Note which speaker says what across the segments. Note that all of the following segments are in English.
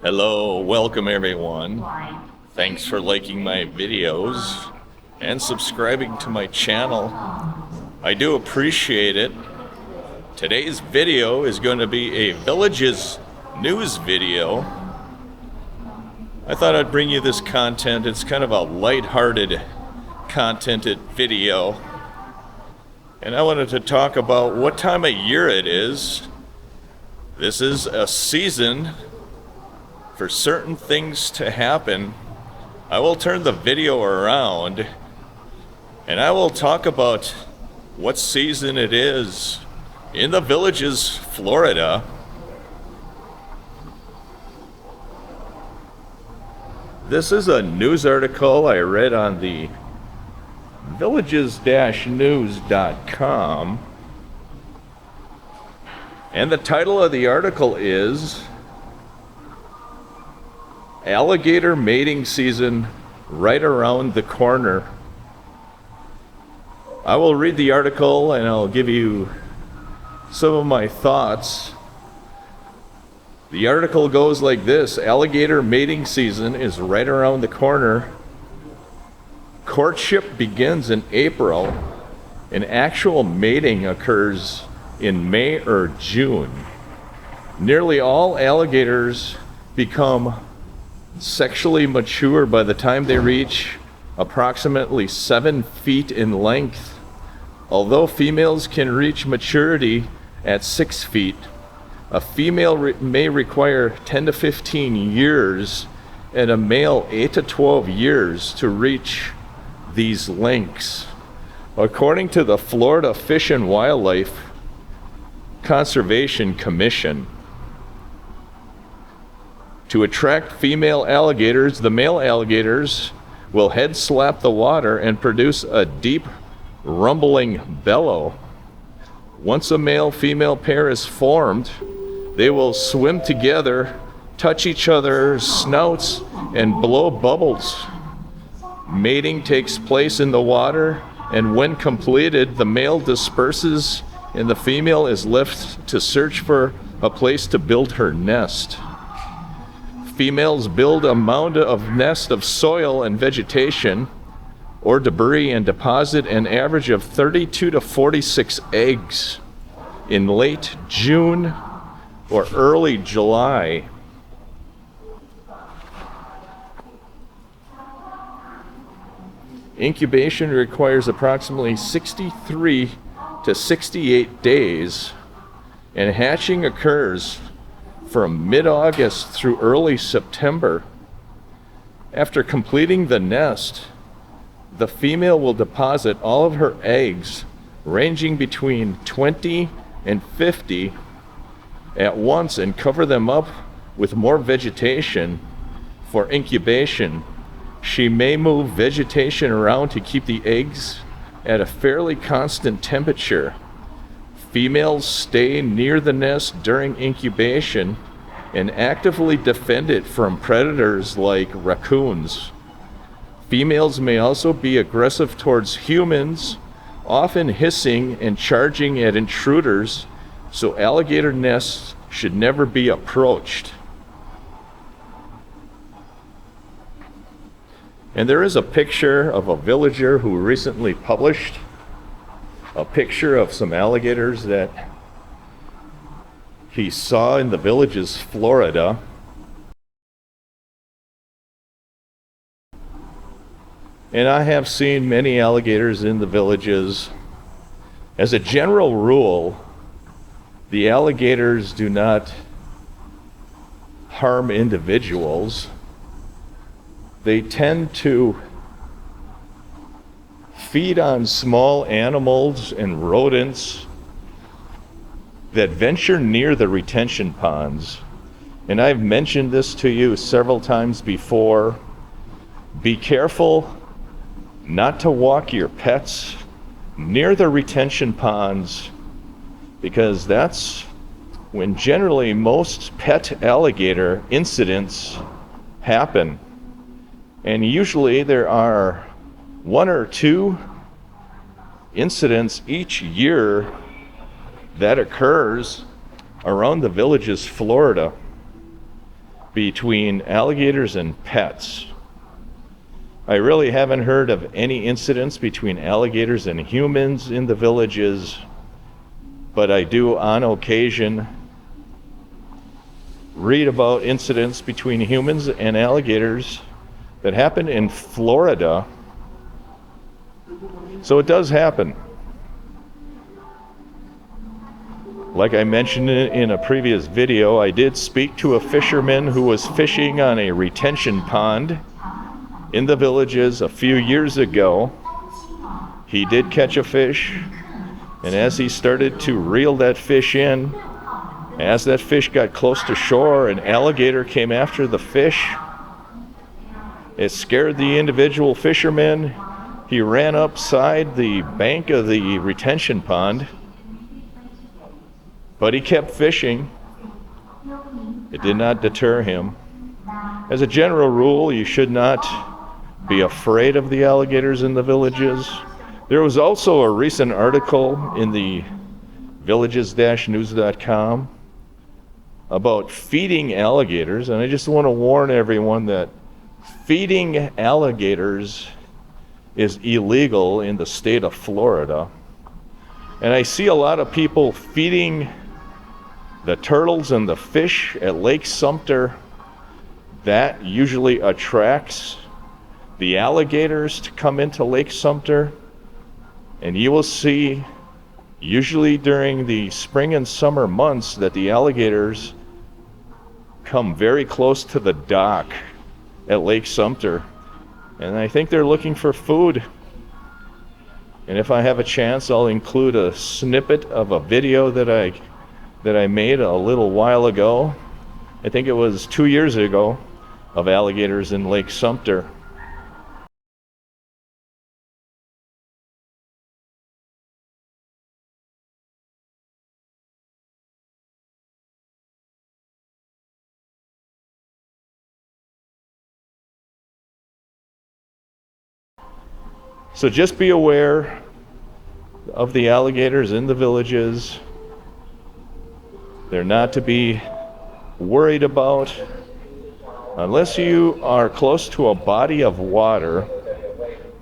Speaker 1: Hello, welcome everyone. Thanks for liking my videos and subscribing to my channel. I do appreciate it. Today's video is going to be a village's news video. I thought I'd bring you this content. It's kind of a light-hearted, contented video. And I wanted to talk about what time of year it is. This is a season for certain things to happen. I will turn the video around and I will talk about what season it is in the villages, Florida. This is a news article I read on the villages-news.com, and the title of the article is Alligator Mating Season Right Around the Corner. I will read the article and I'll give you some of my thoughts. The article goes like this: alligator mating season is right around the corner. Courtship begins in April and actual mating occurs in May or June. Nearly all alligators become sexually mature by the time they reach approximately 7 feet in length. Although females can reach maturity at 6 feet, a female may require 10 to 15 years and a male 8 to 12 years to reach these lengths. According to the Florida Fish and Wildlife Conservation Commission, to attract female alligators, the male alligators will head slap the water and produce a deep rumbling bellow. Once a male-female pair is formed, they will swim together, touch each other's snouts, and blow bubbles. Mating takes place in the water, and when completed, the male disperses and the female is left to search for a place to build her nest. Females build a mound of nest of soil and vegetation or debris and deposit an average of 32 to 46 eggs in late June or early July. Incubation requires approximately 63 to 68 days, and hatching occurs from mid-August through early September. After completing the nest, the female will deposit all of her eggs, ranging between 20 and 50 at once, and cover them up with more vegetation for incubation. She may move vegetation around to keep the eggs at a fairly constant temperature. Females stay near the nest during incubation and actively defend it from predators like raccoons. Females may also be aggressive towards humans, often hissing and charging at intruders, so alligator nests should never be approached. And there is a picture of a villager who recently published a picture of some alligators that he saw in the villages, Florida. And I have seen many alligators in the villages. As a general rule, the alligators do not harm individuals. They tend to feed on small animals and rodents that venture near the retention ponds. And I've mentioned this to you several times before. Be careful not to walk your pets near the retention ponds, because that's when generally most pet alligator incidents happen. And usually there are 1 or 2 incidents each year that occurs around the villages, Florida. between alligators and pets. I really haven't heard of any incidents between alligators and humans in the villages, but I do on occasion read about incidents between humans and alligators that happen in Florida. So it does happen. Like I mentioned in a previous video, I did speak to a fisherman who was fishing on a retention pond in the villages a few years ago. He did catch a fish, and as he started to reel that fish in, as that fish got close to shore, an alligator came after the fish. It scared the individual fisherman. He ran upside the bank of the retention pond, but he kept fishing. It did not deter him. As a general rule, you should not be afraid of the alligators in the villages. There was also a recent article in the villages-news.com about feeding alligators, and I just want to warn everyone that feeding alligators is illegal in the state of Florida. And I see a lot of people feeding the turtles and the fish at Lake Sumter. That usually attracts the alligators to come into Lake Sumter. And you will see, usually during the spring and summer months, that the alligators come very close to the dock at Lake Sumter. And I think they're looking for food. And if I have a chance, I'll include a snippet of a video that I made a little while ago. I think it was 2 years ago, of alligators in Lake Sumter. So just be aware of the alligators in the villages. They're not to be worried about unless you are close to a body of water.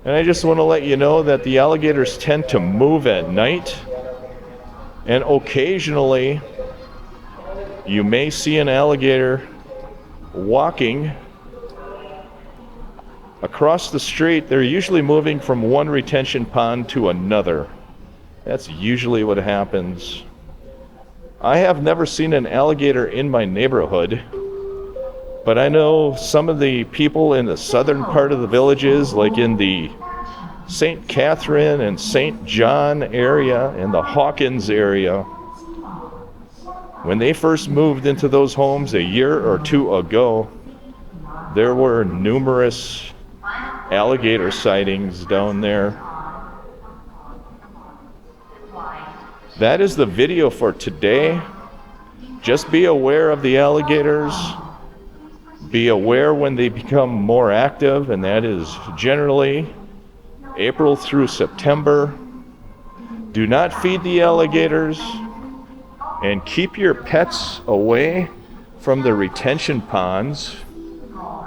Speaker 1: And I just want to let you know that the alligators tend to move at night, and occasionally you may see an alligator walking across the street. They're usually moving from one retention pond to another. That's usually what happens. I have never seen an alligator in my neighborhood, but I know some of the people in the southern part of the villages, like in the St. Catherine and St. John area and the Hawkins area, when they first moved into those homes a year or two ago, there were numerous alligator sightings down there. That is the video for today. Just be aware of the alligators. Be aware when they become more active, and that is generally April through September. Do not feed the alligators, and keep your pets away from the retention ponds.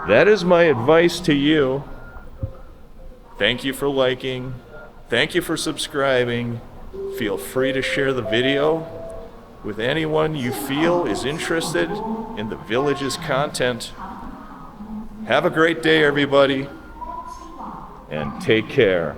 Speaker 1: That is my advice to you. Thank you for liking. Thank you for subscribing. Feel free to share the video with anyone you feel is interested in the village's content. Have a great day, everybody, and take care.